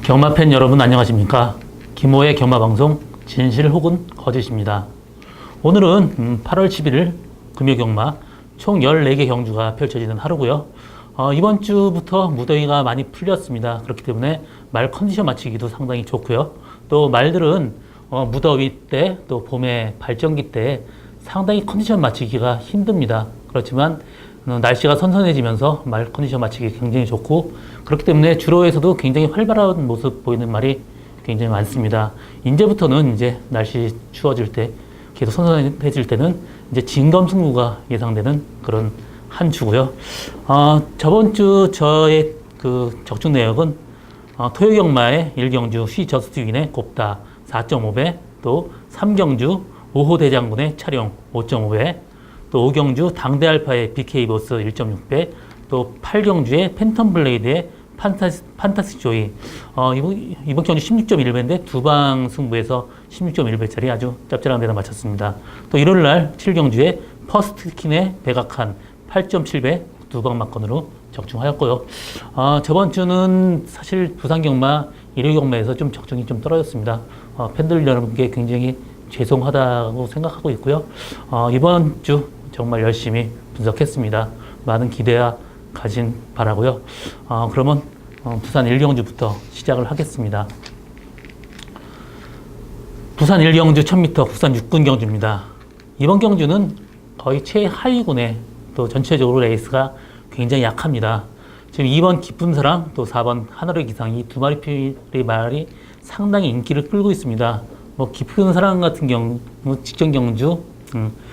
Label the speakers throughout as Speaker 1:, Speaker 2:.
Speaker 1: 경마팬 여러분 안녕하십니까? 김호의 경마방송 진실 혹은 거짓입니다. 오늘은 8월 11일 금요경마 총 14개 경주가 펼쳐지는 하루고요. 이번 주부터 무더위가 많이 풀렸습니다. 그렇기 때문에 말 컨디션 맞추기도 상당히 좋고요. 또 말들은 무더위 때 또 봄에 발정기 때 상당히 컨디션 맞추기가 힘듭니다. 그렇지만 날씨가 선선해지면서 말 컨디션 맞추기 굉장히 좋고, 그렇기 때문에 주로에서도 굉장히 활발한 모습 보이는 말이 굉장히 많습니다. 이제부터는 이제 날씨 추워질 때, 계속 선선해질 때는 이제 진검승부가 예상되는 그런 한 주고요. 저번 주 저의 그 적중 내역은 토요경마의 1경주 시저스트윈의 곱다 4.5배, 또 3경주 5호 대장군의 촬영 5.5배, 또 5경주 당대알파의 BK보스 1.6배, 또 8경주의 팬텀블레이드의 판타스틱 조이, 이번 경주 16.1배인데 두방 승부에서 16.1배짜리 아주 짭짤한 데다 맞췄습니다. 또 일요일날 7경주의 퍼스트킨의 백악한 8.7배 두방 막건으로 적중하였고요. 저번 주는 사실 부산경마, 일요경마에서 좀 적중이 좀 떨어졌습니다. 팬들 여러분께 굉장히 죄송하다고 생각하고 있고요. 이번 주 정말 열심히 분석했습니다. 많은 기대와 가진 바라고요. 그러면 부산 1경주부터 시작을 하겠습니다. 부산 1경주 1000m 국산 6군 경주입니다. 이번 경주는 거의 최하위군에 또 전체적으로 레이스가 굉장히 약합니다. 지금 2번 기쁜 사랑, 또 4번 하늘의 기상, 이 두 마리 필의 말이 상당히 인기를 끌고 있습니다. 뭐 기쁜 사랑 같은 경우 직전 경주 그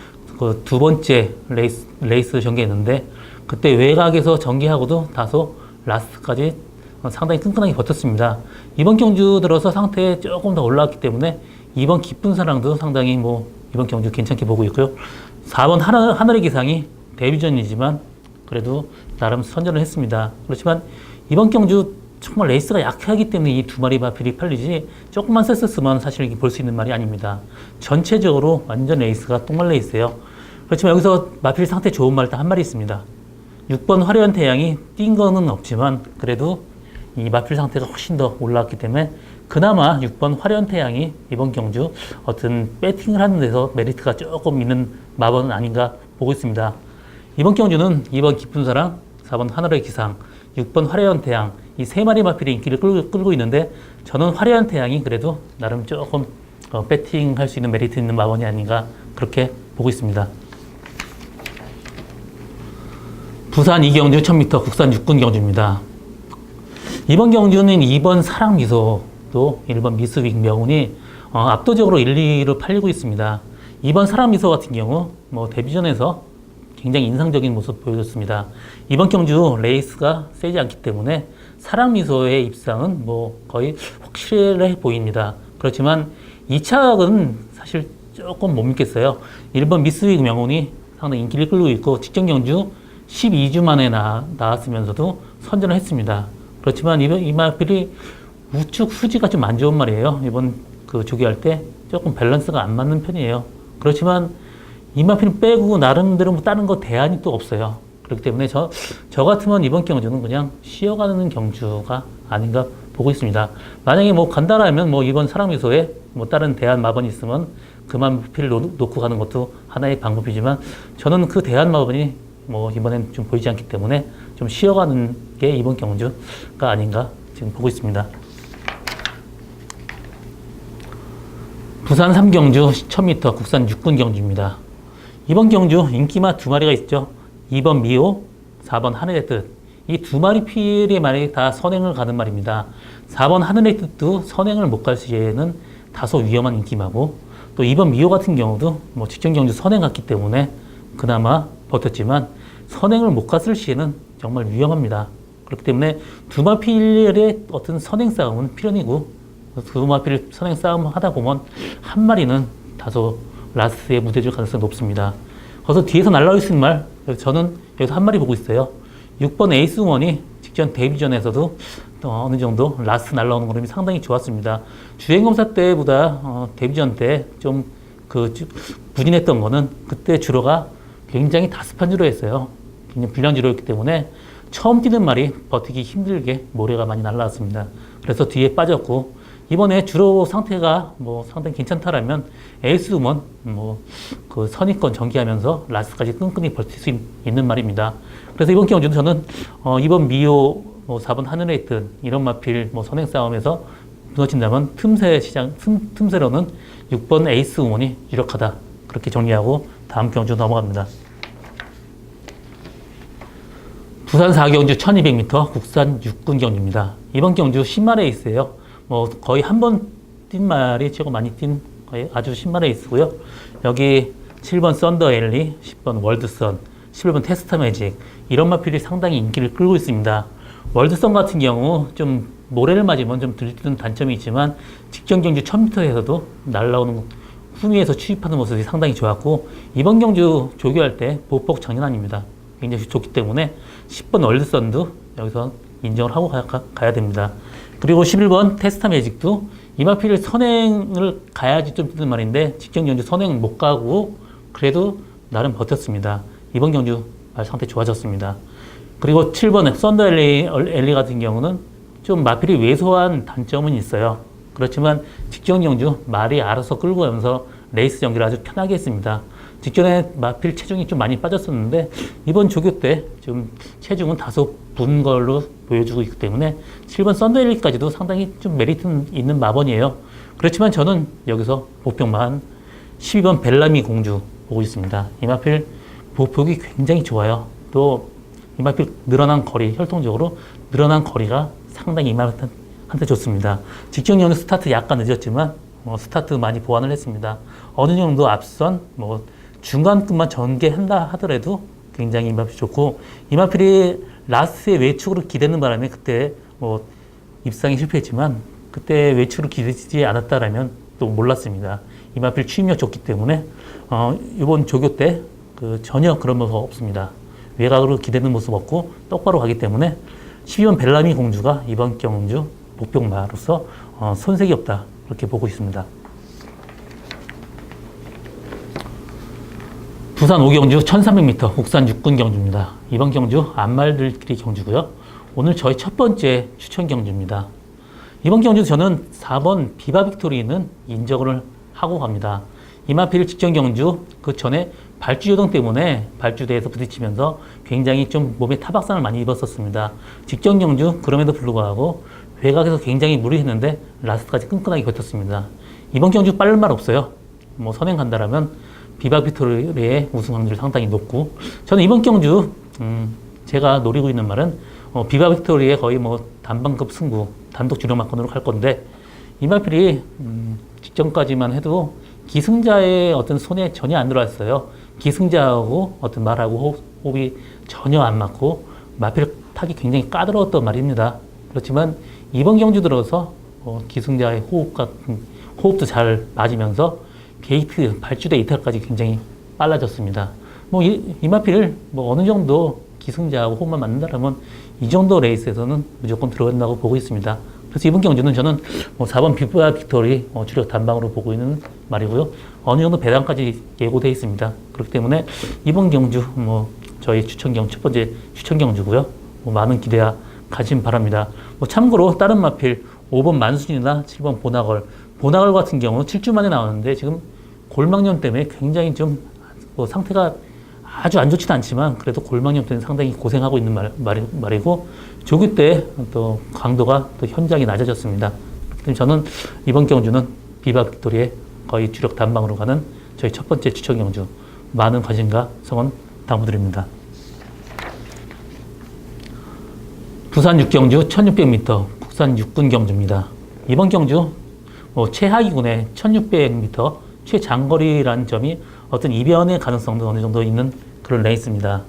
Speaker 1: 두 번째 레이스 전개했는데, 그때 외곽에서 전개하고도 다소 라스트까지 상당히 끈끈하게 버텼습니다. 이번 경주 들어서 상태에 조금 더 올라왔기 때문에 이번 기쁜 사랑도 상당히 이번 경주 괜찮게 보고 있고요. 4번 하늘의 기상이 데뷔전이지만 그래도 나름 선전을 했습니다. 그렇지만 이번 경주 정말 레이스가 약하기 때문에 이 두 마리 마필이 팔리지, 조금만 셌었으면 사실 볼 수 있는 말이 아닙니다. 전체적으로 완전 레이스가 똥말 레이스예요. 그렇지만 여기서 마필 상태 좋은 말 딱 한 마리 있습니다. 6번 화려한 태양이 뛴 거는 없지만 그래도 이 마필 상태가 훨씬 더 올라왔기 때문에 그나마 6번 화려한 태양이 이번 경주 어떤 배팅을 하는 데서 메리트가 조금 있는 마번은 아닌가 보고 있습니다. 이번 경주는 2번 기쁜 사랑, 4번 하늘의 기상, 6번 화려한 태양, 이 세 마리 마필이 인기를 끌고 있는데, 저는 화려한 태양이 그래도 나름 조금 배팅할 수 있는 메리트 있는 마번이 아닌가 그렇게 보고 있습니다. 부산 2경주 1000m 국산 6군 경주입니다. 이번 경주는 2번 사랑미소, 또 1번 미스윅 명운이 압도적으로 1, 2로 팔리고 있습니다. 2번 사랑미소 같은 경우 데뷔전에서 굉장히 인상적인 모습 보여줬습니다. 이번 경주 레이스가 세지 않기 때문에 사랑미소의 입상은 거의 확실해 보입니다. 그렇지만 2차는 사실 조금 못 믿겠어요. 1번 미스윅 명운이 상당히 인기를 끌고 있고 직전 경주 12주 만에 나왔으면서도 선전을 했습니다. 그렇지만 이 마필이 우측 후지가 좀 안 좋은 말이에요. 이번 그 조기할 때 조금 밸런스가 안 맞는 편이에요. 그렇지만 이 마필은 빼고 나름대로 다른 거 대안이 또 없어요. 그렇기 때문에 저 같으면 이번 경주는 그냥 쉬어가는 경주가 아닌가 보고 있습니다. 만약에 간다라면 이번 사랑미소에 다른 대안 마번이 있으면 그 마필을 놓고 가는 것도 하나의 방법이지만, 저는 그 대안 마번이 이번엔 좀 보이지 않기 때문에 좀 쉬어가는 게 이번 경주가 아닌가 지금 보고 있습니다. 부산 3경주 1000m 국산 6군 경주입니다. 이번 경주 인기마 두 마리가 있죠. 2번 미호, 4번 하늘의 뜻. 이 두 마리 필의 말이 다 선행을 가는 말입니다. 4번 하늘의 뜻도 선행을 못 갈 시에는 다소 위험한 인기마고, 또 2번 미호 같은 경우도 직전 경주 선행 갔기 때문에 그나마 버텼지만 선행을 못 갔을 시에는 정말 위험합니다. 그렇기 때문에 두 마필의 어떤 선행 싸움은 필연이고, 두 마필 선행 싸움 하다 보면 한 마리는 다소 라스트에 무대줄 가능성이 높습니다. 그래서 뒤에서 날라올 수 있는 말, 저는 여기서 한 마리 보고 있어요. 6번 에이스원이 직전 데뷔전에서도 어느 정도 라스트 날라오는 그림이 상당히 좋았습니다. 주행검사 때보다 데뷔전 때 좀 부진했던 거는 그때 주로가 굉장히 다습한 주로였어요. 굉장히 불량 주로였기 때문에 처음 뛰는 말이 버티기 힘들게 모래가 많이 날라왔습니다. 그래서 뒤에 빠졌고, 이번에 주로 상태가 뭐 상당히 괜찮다라면 에이스 우먼 그 선입권 전개하면서 라스트까지 끈끈이 버틸 수 있는 말입니다. 그래서 이번 경주는 저는 이번 미오 4번 하늘에 있던 이런 마필 선행 싸움에서 무너진다면 틈새로는 6번 에이스 우먼이 유력하다. 그렇게 정리하고 다음 경주 넘어갑니다. 부산 4경주 1200m 국산 육군 경주입니다. 이번 경주 신말 레이스예요. 거의 한 번 뛴 말이 최고 많이 뛴 거의 아주 신말 레이스고요. 여기 7번 썬더 엘리, 10번 월드선, 11번 테스타 매직 이런 마필이 상당히 인기를 끌고 있습니다. 월드선 같은 경우 좀 모래를 맞으면 좀 들뜨는 단점이 있지만 직전 경주 1000m에서도 날라오는 후미에서 추입하는 모습이 상당히 좋았고, 이번 경주 조교할 때 보폭 장난 아닙니다. 굉장히 좋기 때문에 10번 월드선도 여기서 인정을 하고 가야 됩니다. 그리고 11번 테스타 매직도 이 마필 선행을 가야지 좀 뜨는 말인데 직전 경주 선행 못 가고 그래도 나름 버텼습니다. 이번 경주 말 상태 좋아졌습니다. 그리고 7번 썬더 엘리 같은 경우는 좀 마필이 왜소한 단점은 있어요. 그렇지만 직전 경주 말이 알아서 끌고 가면서 레이스 전개를 아주 편하게 했습니다. 직전에 마필 체중이 좀 많이 빠졌었는데 이번 조교 때 좀 체중은 다소 분 걸로 보여주고 있기 때문에 7번 썬더일리까지도 상당히 좀 메리트 있는 마번이에요. 그렇지만 저는 여기서 보평만 12번 벨라미 공주 보고 있습니다. 이 마필 보폭이 굉장히 좋아요. 또 이 마필 늘어난 거리, 혈통적으로 늘어난 거리가 상당히 이 마필한테 좋습니다. 직전 경주 스타트 약간 늦었지만 스타트 많이 보완을 했습니다. 어느 정도 앞선 중간급만 전개한다 하더라도 굉장히 이마필이 좋고, 이마필이 라스트의 외축으로 기대는 바람에 그때 입상이 실패했지만 그때 외축으로 기대지 않았다라면 또 몰랐습니다. 이마필 추임력 좋기 때문에 이번 조교 때 전혀 그런 모습 없습니다. 외곽으로 기대는 모습 없고 똑바로 가기 때문에 12번 벨라미 공주가 이번 경주 목표마로서 손색이 없다 그렇게 보고 있습니다. 부산 5경주 1300m 국산 육군 경주입니다. 이번 경주 안말들끼리 경주고요. 오늘 저희 첫 번째 추천 경주입니다. 이번 경주 저는 4번 비바 빅토리는 인정을 하고 갑니다. 이마필 직전 경주 그 전에 발주 요동 때문에 발주대에서 부딪히면서 굉장히 좀 몸에 타박상을 많이 입었었습니다. 직전 경주 그럼에도 불구하고 외곽에서 굉장히 무리했는데 라스트까지 끈끈하게 버텼습니다. 이번 경주 빠를 말 없어요. 선행 간다라면 비바 빅토리의 우승 확률이 상당히 높고, 저는 이번 경주 제가 노리고 있는 말은 비바 빅토리의 거의 단방급 승부, 단독 주력 막건으로 갈 건데, 이 마필이 직전까지만 해도 기승자의 어떤 손에 전혀 안 들어왔어요. 기승자하고 어떤 말하고 호흡이 전혀 안 맞고 마필 타기 굉장히 까다로웠던 말입니다. 그렇지만 이번 경주 들어서 기승자의 호흡도 잘 맞으면서 게이트 발주대 이탈까지 굉장히 빨라졌습니다. 이마필 어느 정도 기승자하고 호흡만 맞는다면 이 정도 레이스에서는 무조건 들어간다고 보고 있습니다. 그래서 이번 경주는 저는 4번 비바 빅토리 주력 단방으로 보고 있는 말이고요. 어느 정도 배당까지 예고되어 있습니다. 그렇기 때문에 이번 경주 저희 첫 번째 추천 경주고요. 많은 기대와 가심 바랍니다. 참고로 다른 마필 5번 만순이나 7번 보나걸 같은 경우 7주 만에 나오는데 지금 골막염 때문에 굉장히 좀 상태가 아주 안 좋지는 않지만 그래도 골막염 때문에 상당히 고생하고 있는 말이고, 조기 때 또 강도가 또 현저하게 낮아졌습니다. 저는 이번 경주는 비바 빅토리의 거의 주력 단방으로 가는 저희 첫 번째 추천 경주, 많은 관심과 성원 당부드립니다. 부산 6경주 1600m 국산 육군 경주입니다. 이번 경주 최하위군의 1600m 최장거리라는 점이 어떤 이변의 가능성도 어느 정도 있는 그런 레이스입니다.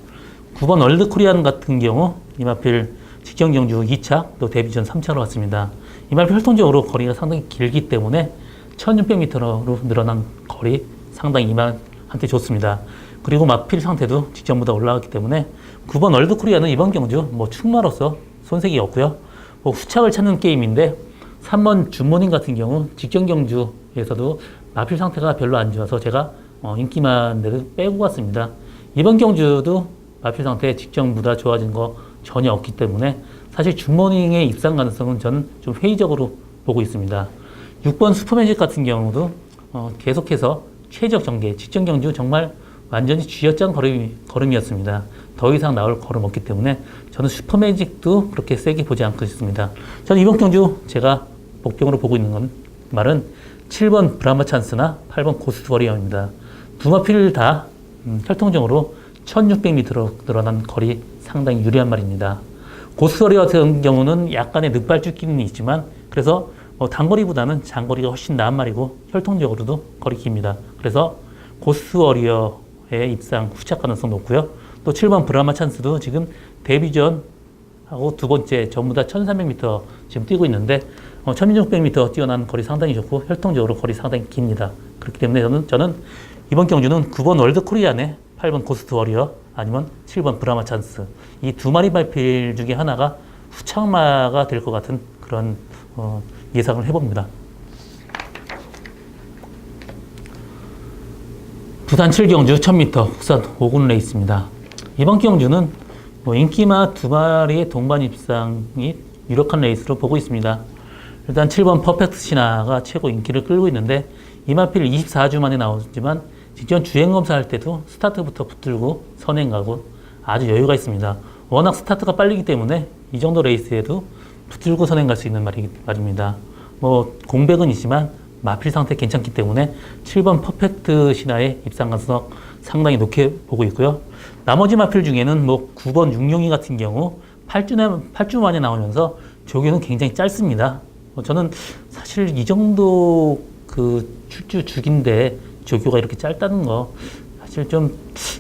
Speaker 1: 9번 월드 코리안 같은 경우 이마필 직전 경주 2차 또 데뷔전 3차로 왔습니다. 이마필 혈통적으로 거리가 상당히 길기 때문에 1600m로 늘어난 거리 상당히 이마한테 좋습니다. 그리고 마필 상태도 직전보다 올라갔기 때문에 9번 월드 코리아는 이번 경주 충마로서 손색이 없고요. 후착을 찾는 게임인데 3번 줌모닝 같은 경우 직전 경주에서도 마필 상태가 별로 안 좋아서 제가 인기만 내도 빼고 갔습니다. 이번 경주도 마필 상태 직전보다 좋아진 거 전혀 없기 때문에 사실 줌모닝의 입상 가능성은 저는 좀 회의적으로 보고 있습니다. 6번 슈퍼매직 같은 경우도 계속해서 최적 전개, 직전 경주 정말 완전히 쥐어짠 걸음이었습니다. 더 이상 나올 걸음 없기 때문에 저는 슈퍼매직도 그렇게 세게 보지 않고 있습니다. 저는 이번 경주 제가 목표로 보고 있는 말은 7번 브라마 찬스나 8번 고스트 워리어입니다. 두 마필 다 혈통적으로 1600m로 늘어난 거리 상당히 유리한 말입니다. 고스트 워리어 같은 경우는 약간의 늑발주기는 있지만 그래서 단거리보다는 장거리가 훨씬 나은 말이고 혈통적으로도 거리 깁니다. 그래서 고스트 워리어의 입상 후착 가능성 높고요. 또 7번 브라마 찬스도 지금 데뷔전하고 두 번째 전부 다 1300m 지금 뛰고 있는데 1600m 뛰어난 거리 상당히 좋고 혈통적으로 거리 상당히 깁니다. 그렇기 때문에 저는 이번 경주는 9번 월드 코리안의 8번 고스트 워리어 아니면 7번 브라마 찬스 이 두 마리 발필 중에 하나가 후착마가 될 것 같은 그런 예상을 해봅니다. 부산 7경주 1000m 국산 5군 레이스입니다. 이번 경주는 인기마 두 마리의 동반 입상이 유력한 레이스로 보고 있습니다. 일단 7번 퍼펙트 신화가 최고 인기를 끌고 있는데 이마필 24주 만에 나오지만 직전 주행 검사할 때도 스타트부터 붙들고 선행 가고 아주 여유가 있습니다. 워낙 스타트가 빨리기 때문에 이 정도 레이스에도 붙들고 선행 갈 수 있는 말입니다. 공백은 있지만 마필 상태 괜찮기 때문에 7번 퍼펙트 신화의 입상 가능성 상당히 높게 보고 있고요. 나머지 마필 중에는 9번 육룡이 같은 경우 8주 만에 나오면서 조교는 굉장히 짧습니다. 저는 사실 이 정도 출주 주기인데 조교가 이렇게 짧다는 거 사실 좀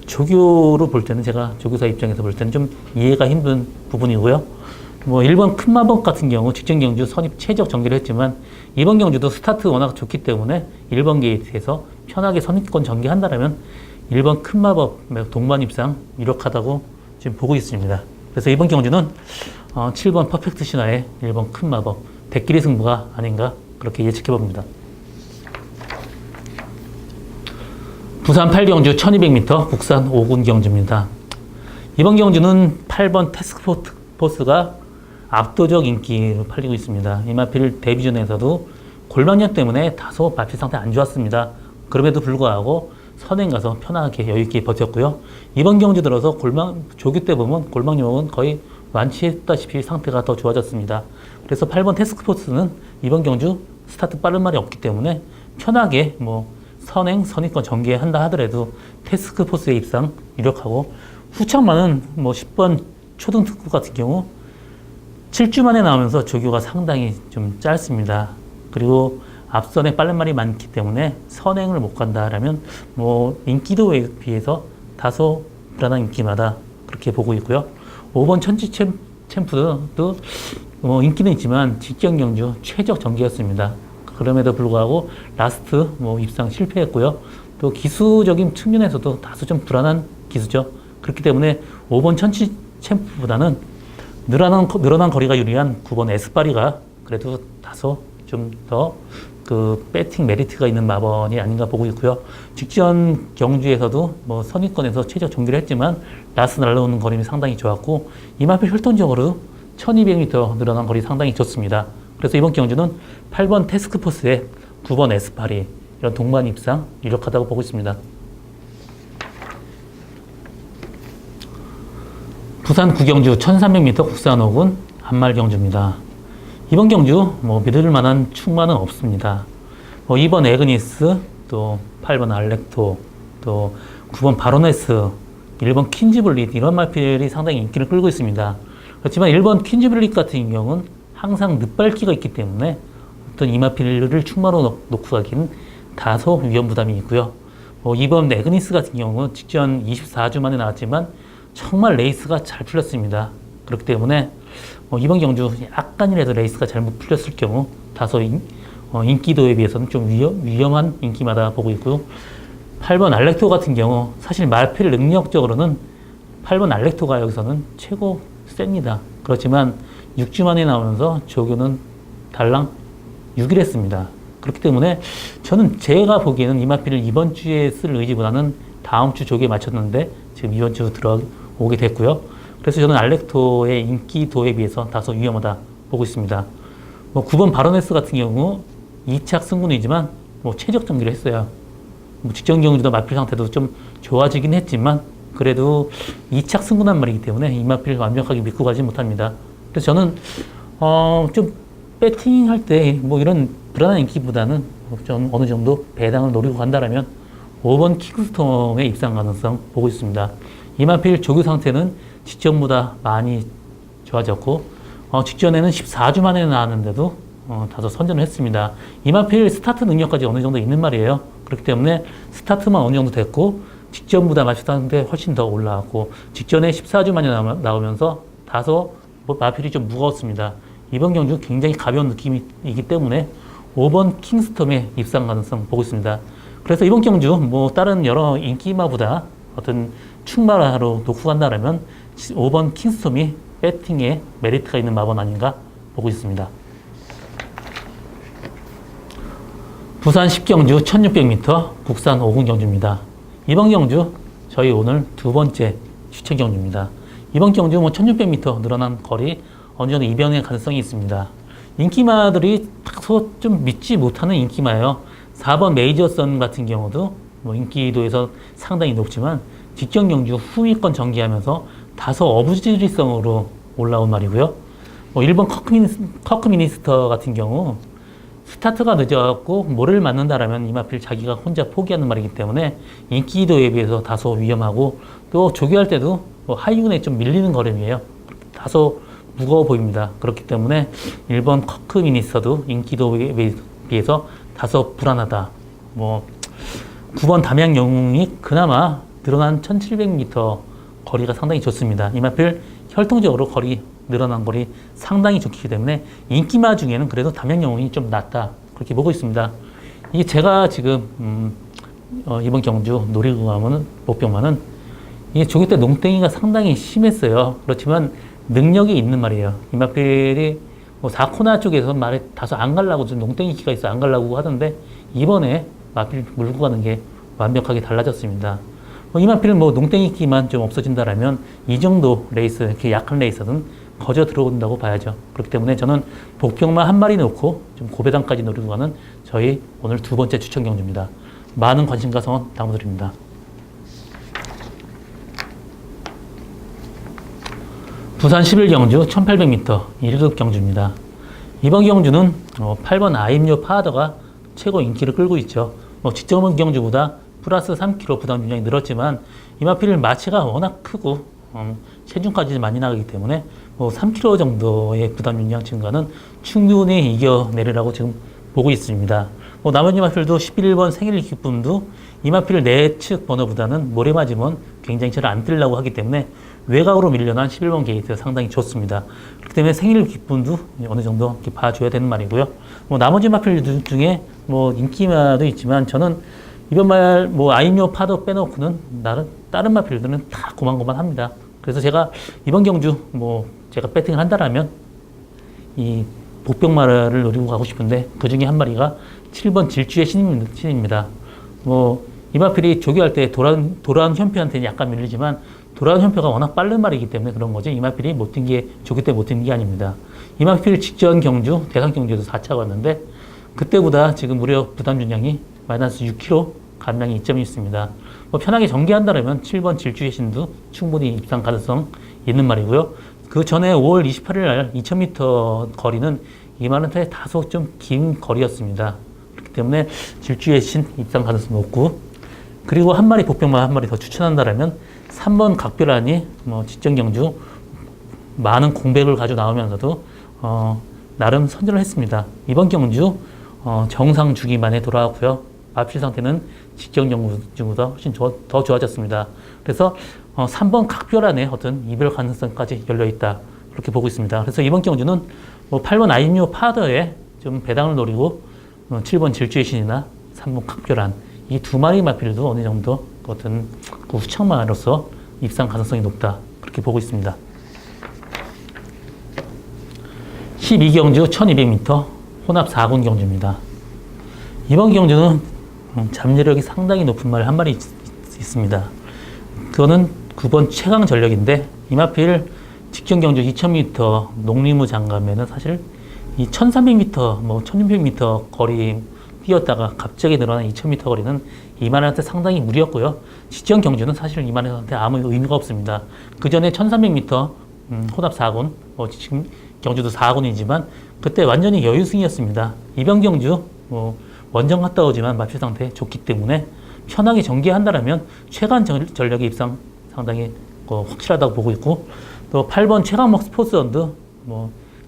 Speaker 1: 조교로 볼 때는 제가 조교사 입장에서 볼 때는 좀 이해가 힘든 부분이고요. 1번 큰 마법 같은 경우 직전 경주 선입 최적 전개를 했지만 이번 경주도 스타트 워낙 좋기 때문에 1번 게이트에서 편하게 선입권 전개한다면 1번 큰 마법 동반 입상 유력하다고 지금 보고 있습니다. 그래서 이번 경주는 7번 퍼펙트 신화의 1번 큰 마법 대끼리 승부가 아닌가 그렇게 예측해 봅니다. 부산 8경주 1200m 국산 5군 경주입니다. 이번 경주는 8번 태스크포스가 압도적 인기로 팔리고 있습니다. 이마필 데뷔전에서도 골반염 때문에 다소 마필 상태 안 좋았습니다. 그럼에도 불구하고 선행 가서 편하게 여유있게 버텼고요. 이번 경주 들어서 조교 때 보면 골반염은 거의 완치했다시피 상태가 더 좋아졌습니다. 그래서 8번 태스크포스는 이번 경주 스타트 빠른 말이 없기 때문에 편하게 선행, 선입권 전개한다 하더라도 태스크포스의 입상 유력하고 후착만은 10번 초등특구 같은 경우 7주 만에 나오면서 조교가 상당히 좀 짧습니다. 그리고 앞선에 빠른 말이 많기 때문에 선행을 못 간다라면 인기도에 비해서 다소 불안한 인기마다 그렇게 보고 있고요. 5번 천지 챔프도 인기는 있지만 직전 경주 최적 전개였습니다. 그럼에도 불구하고 라스트 입상 실패했고요. 또 기수적인 측면에서도 다소 좀 불안한 기수죠. 그렇기 때문에 5번 천지 챔프보다는 늘어난 거리가 유리한 9번 에스파리가 그래도 다소 좀 더 배팅 메리트가 있는 마번이 아닌가 보고 있고요. 직전 경주에서도 선입권에서 최적 전개를 했지만 라스 날라오는 거림이 상당히 좋았고 이마필 혈통적으로 1200m 늘어난 거리 상당히 좋습니다. 그래서 이번 경주는 8번 태스크포스에 9번 에스파리 이런 동반 입상 유력하다고 보고 있습니다. 부산 9경주 1300m 국산 5군 한말 경주입니다. 이번 경주 믿을 만한 충만은 없습니다. 2번 에그니스, 또 8번 알렉토, 또 9번 바로네스, 1번 퀸즈블릿 이런 말필이 상당히 인기를 끌고 있습니다. 그렇지만 1번 퀸즈블릿 같은 경우는 항상 늑발기가 있기 때문에 어떤 이마필을 충마로 놓고 가기는 다소 위험 부담이 있고요. 2번 에그니스 같은 경우는 직전 24주 만에 나왔지만 정말 레이스가 잘 풀렸습니다. 그렇기 때문에 이번 경주 약간이라도 레이스가 잘못 풀렸을 경우 다소 인기도에 비해서는 좀 위험한 인기마다 보고 있고요. 8번 알렉토 같은 경우 사실 말필 능력적으로는 8번 알렉토가 여기서는 최고 셉니다. 그렇지만 6주 만에 나오면서 조교는 달랑 6일 했습니다. 그렇기 때문에 저는 제가 보기에는 이마필을 이번 주에 쓸 의지보다는 다음 주 조교에 맞췄는데 지금 이번 주 들어오게 됐고요. 그래서 저는 알렉토의 인기도에 비해서 다소 위험하다 보고 있습니다. 9번 바로네스 같은 경우 2착 승군이지만 최적 정지를 했어요. 직전 경주도 마필 상태도 좀 좋아지긴 했지만 그래도 2착 승군한 말이기 때문에 이 마필 완벽하게 믿고 가지 못합니다. 그래서 저는 좀 배팅할 때 이런 불안한 인기보다는 좀 어느 정도 배당을 노리고 간다라면 5번 킹스톰의 입상 가능성 보고 있습니다. 이 마필 조교 상태는 직전보다 많이 좋아졌고 직전에는 14주 만에 나왔는데도 다소 선전을 했습니다. 이 마필 스타트 능력까지 어느 정도 있는 말이에요. 그렇기 때문에 스타트만 어느 정도 됐고 직전보다 마필 상태 훨씬 더 올라왔고 직전에 14주 만에 나오면서 다소 마필이 좀 무거웠습니다. 이번 경주 굉장히 가벼운 느낌이기 때문에 5번 킹스톰의 입상 가능성 보고 있습니다. 그래서 이번 경주 다른 여러 인기마보다 어떤 충마로 놓고 간다라면 5번 킹스톰이 배팅에 메리트가 있는 마번 아닌가 보고 있습니다. 부산 10경주 1600m 국산 5군 경주입니다. 이번 경주 저희 오늘 두 번째 추천 경주입니다. 이번 경주 1600m 늘어난 거리 어느 정도 이변의 가능성이 있습니다. 인기마들이 다소 좀 믿지 못하는 인기마예요. 4번 메이저선 같은 경우도 인기도에서 상당히 높지만 직전 경주 후위권 전개하면서 다소 어부지리성으로 올라온 말이고요. 1번 커크미니스터 같은 경우 스타트가 늦어갖고 모래를 맞는다라면 이마필 자기가 혼자 포기하는 말이기 때문에 인기도에 비해서 다소 위험하고 또 조교할 때도 하이군에 좀 밀리는 걸음이에요. 다소 무거워 보입니다. 그렇기 때문에 1번 커크미니스터도 인기도에 비해서 다소 불안하다. 9번 담양영웅이 그나마 늘어난 1700m 거리가 상당히 좋습니다. 이마필 혈통적으로 늘어난 거리 상당히 좋기 때문에 인기마 중에는 그래도 담양영웅이 좀 낫다. 그렇게 보고 있습니다. 이게 제가 지금 이번 경주 노리고 가면 목병마는 이게 조교 때 농땡이가 상당히 심했어요. 그렇지만 능력이 있는 말이에요. 이마필이 4코나 쪽에서 말에 다소 안 가려고 좀 농땡이 기가 있어 안 가려고 하던데 이번에 마필 물고 가는 게 완벽하게 달라졌습니다. 이마필은 농땡이 기만 좀 없어진다라면 이 정도 레이스, 이렇게 약한 레이스는 거저 들어온다고 봐야죠. 그렇기 때문에 저는 복병만 한 마리 놓고 좀 고배당까지 노리고 가는 저희 오늘 두 번째 추천 경주입니다. 많은 관심과 성원 당부드립니다. 부산 11경주 1800m 1급 경주입니다. 이번 경주는 8번 아임료 파하더가 최고 인기를 끌고 있죠. 직전 경주보다 플러스 3kg 부담 윤량이 늘었지만 이마필 마체가 워낙 크고 체중까지 많이 나가기 때문에 3kg 정도의 부담 윤량 증가는 충분히 이겨내리라고 지금 보고 있습니다. 나머지 이마필도 11번 생일 기쁨도 이마필 내측 번호보다는 모래 맞으면 굉장히 잘 안 뜨려고 하기 때문에 외곽으로 밀려난 11번 게이트가 상당히 좋습니다. 그렇기 때문에 생일 기쁨도 어느 정도 이렇게 봐줘야 되는 말이고요. 나머지 마필 중에 인기마도 있지만 저는 이번 말 아임료 파도 빼놓고는 다른 마필들은 다 고만고만합니다. 그래서 제가 이번 경주 제가 배팅을 한다라면 이 복병마를 노리고 가고 싶은데 그 중에 한 마리가 7번 질주의 신입니다. 이 마필이 조교할 때 도란 현표한테는 약간 밀리지만 도란 현표가 워낙 빠른 말이기 때문에 그런 거지 이 마필이 못 뛴 게 조교 때 못 뛴 게 아닙니다. 이 마필 직전 경주 대상 경주에서 4차 왔는데 그때보다 지금 무려 부담 윤량이 마이너스 6kg 감량이 이점이 있습니다. 편하게 전개한다면 7번 질주의 신도 충분히 입상 가능성 있는 말이고요. 그 전에 5월 28일 날 2000m 거리는 이 말한테 다소 좀 긴 거리였습니다. 그렇기 때문에 질주의 신 입상 가능성 높고 그리고 한 마리 복병만 한 마리 더 추천한다면 3번 각별한이 직전 경주 많은 공백을 가지고 나오면서도 나름 선전을 했습니다. 이번 경주 정상 주기 만에 돌아왔고요. 마필 상태는 직전 경주보다 훨씬 더 좋아졌습니다. 그래서 3번 각별한의 어떤 이별 가능성까지 열려있다. 그렇게 보고 있습니다. 그래서 이번 경주는 8번 아임료 파더에 좀 배당을 노리고 7번 질주의 신이나 3번 각별한 이 두 마리 마필도 어느 정도 어떤 그 후창마로서 입상 가능성이 높다. 그렇게 보고 있습니다. 12경주 1200m 혼합 4군 경주입니다. 이번 경주는 잠재력이 상당히 높은 말 한 마리 있습니다. 그거는 9번 최강 전력인데 이마필 직전 경주 2000m 농림우 장가면은 사실 이 1300m, 뭐 1600m 거리 뛰었다가 갑자기 늘어난 2000m 거리는 이만한테 상당히 무리였고요. 직전 경주는 사실 이만한테 아무 의미가 없습니다. 그 전에 1300m 혼합 4군, 지금 경주도 4군이지만 그때 완전히 여유승이었습니다. 이번 경주 원정 갔다 오지만 마필 상태 좋기 때문에 편하게 전개한다라면 최강 전력의 입상 상당히 확실하다고 보고 있고, 또 8번 최강목 스포츠원드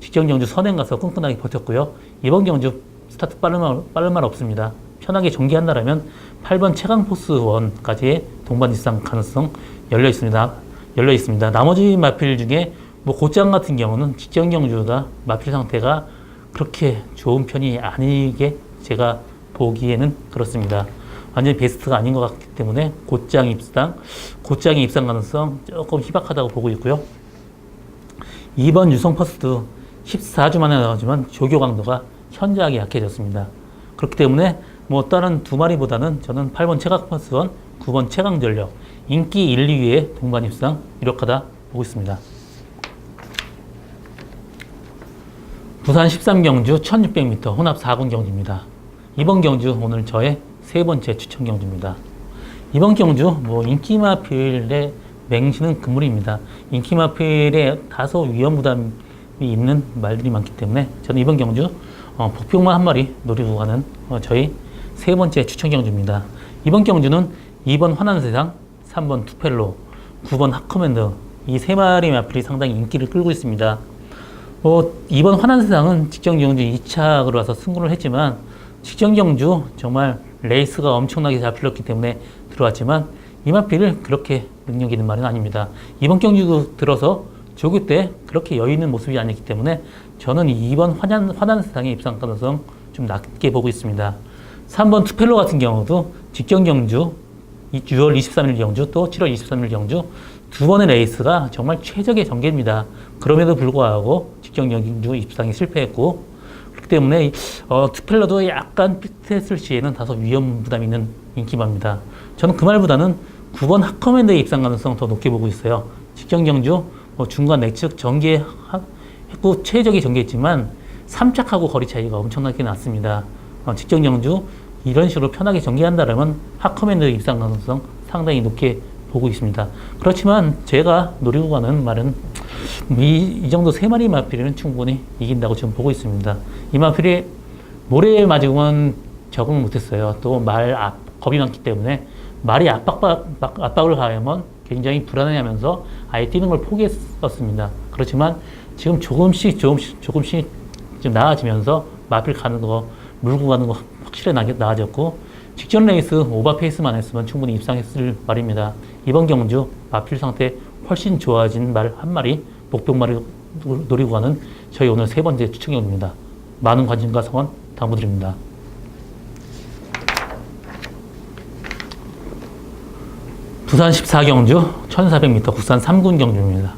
Speaker 1: 직전 경주 선행 가서 끈끈하게 버텼고요. 이번 경주 스타트 빠른 말 없습니다. 편하게 전개한다라면 8번 최강포스원까지의 동반 입상 가능성 열려 있습니다. 나머지 마필 중에 곧장 같은 경우는 직전 경주가 마필 상태가 그렇게 좋은 편이 아니게 제가 보기에는 그렇습니다. 완전히 베스트가 아닌 것 같기 때문에 곧장의 입상 가능성 조금 희박하다고 보고 있고요. 2번 유성 퍼스트 14주 만에 나오지만 조교 강도가 현저하게 약해졌습니다. 그렇기 때문에 다른 두 마리보다는 저는 8번 최강포스원, 9번 최강전력, 인기 1, 2위의 동반 입상 유력하다 보고 있습니다. 부산 13경주 1600m 혼합 4군 경주입니다. 이번 경주 오늘 저의 세 번째 추천 경주입니다. 이번 경주 인기 마필의 맹신은 금물입니다. 인기 마필에 다소 위험 부담이 있는 말들이 많기 때문에 저는 이번 경주 복병만 한 마리 노리고 가는 저희 세 번째 추천 경주입니다. 이번 경주는 2번 환한세상, 3번 투펠로, 9번 핫커맨더 이 세 마리 마필이 상당히 인기를 끌고 있습니다. 이번 환한세상은 직전 경주 2착으로 와서 승부를 했지만 직전 경주 정말 레이스가 엄청나게 잘 풀렸기 때문에 들어왔지만 이 마필을 그렇게 능력 있는 말은 아닙니다. 이번 경주 들어서 조교 때 그렇게 여유 있는 모습이 아니기 때문에 저는 2번 환한세상의 입상 가능성 좀 낮게 보고 있습니다. 3번 투펠로 같은 경우도 직전 경주 6월 23일 경주 또 7월 23일 경주 두 번의 레이스가 정말 최적의 전개입니다. 그럼에도 불구하고 직전 경주 입상이 실패했고, 그렇기 때문에 투펠러도 약간 삐끗했을 시에는 다소 위험 부담이 있는 인기마입니다. 저는 그 말보다는 9번 핫커맨드의 입상 가능성 더 높게 보고 있어요. 직전 경주 중간 내측 전개했고 최적의 전개했지만 3착하고 거리 차이가 엄청나게 났습니다. 직전 경주 이런 식으로 편하게 전개한다면 핫커맨드의 입상 가능성 상당히 높게 보고 있습니다. 그렇지만 제가 노리고 가는 말은 이 정도 세 마리 마필은 충분히 이긴다고 지금 보고 있습니다. 이 마필이 모래에 맞으면 적응을 못했어요. 또 겁이 많기 때문에 말이 압박을 가하면 굉장히 불안해하면서 아예 뛰는 걸 포기했었습니다. 그렇지만 지금 조금씩 좀 나아지면서 마필 가는 거, 물고 가는 거 확실히 나아졌고, 직전 레이스 오버페이스만 했으면 충분히 입상했을 말입니다. 이번 경주 마필 상태 훨씬 좋아진 말 한 마리, 목병마리 노리고 가는 저희 오늘 세 번째 추천 경주입니다. 많은 관심과 성원 당부드립니다. 부산 14경주 1400m 국산 3군 경주입니다.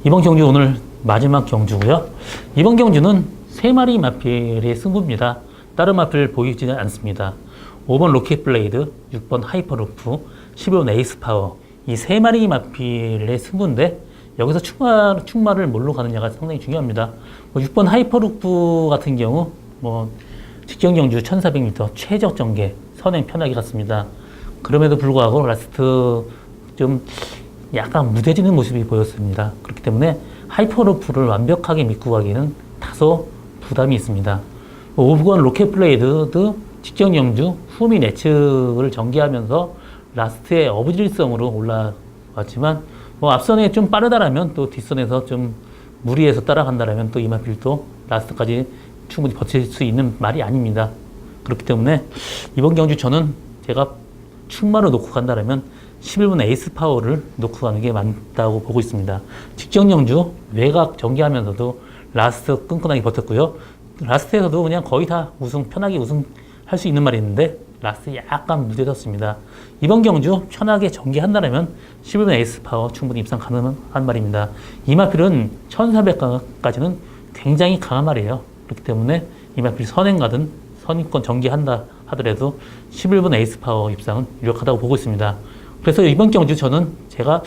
Speaker 1: 이번 경주 오늘 마지막 경주고요. 이번 경주는 세 마리 마필의 승부입니다. 다른 마필 보이지는 않습니다. 5번 로켓블레이드, 6번 하이퍼루프, 15번 에이스파워 이 세 마리 마필의 승부인데 여기서 충마를 뭘로 가느냐가 상당히 중요합니다. 6번 하이퍼루프 같은 경우 직전 경주 1400m 최적 전개 선행 편하게 갔습니다. 그럼에도 불구하고 라스트 좀 약간 무뎌지는 모습이 보였습니다. 그렇기 때문에 하이퍼루프를 완벽하게 믿고 가기는 다소 부담이 있습니다. 5번 로켓블레이드도 직전 경주 후미 내측을 전개하면서 라스트에 어부질성으로 올라왔지만 앞선에 좀 빠르다라면 또 뒷선에서 좀 무리해서 따라간다라면 또 이마필도 라스트까지 충분히 버틸 수 있는 말이 아닙니다. 그렇기 때문에 이번 경주 저는 제가 충마로 놓고 간다라면 11번 에이스 파워를 놓고 가는 게 맞다고 보고 있습니다. 직전 경주 외곽 전개하면서도 라스트 끈끈하게 버텼고요. 라스트에서도 그냥 거의 다 편하게 우승할 수 있는 말이 있는데 라스트 약간 무뎌졌습니다. 이번 경주 편하게 전개한다면 11번 에이스 파워 충분히 입상 가능한 말입니다. 이마필은 1400까지는 굉장히 강한 말이에요. 그렇기 때문에 이마필 선행 가든 선입권 전개한다 하더라도 11번 에이스 파워 입상은 유력하다고 보고 있습니다. 그래서 이번 경주 저는 제가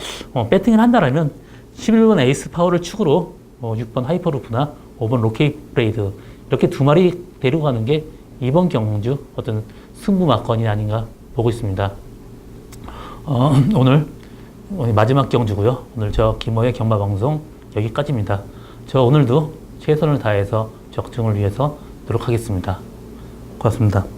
Speaker 1: 배팅을 한다면 11번 에이스 파워를 축으로 6번 하이퍼루프나 5번 로켓 브레이드 이렇게 두 마리 데리고 가는 게 이번 경주 어떤 승부 막건이 아닌가 보고 있습니다. 오늘 마지막 경주고요. 오늘 저 김호의 경마 방송 여기까지입니다. 저 오늘도 최선을 다해서 적중을 위해서 노력하겠습니다. 고맙습니다.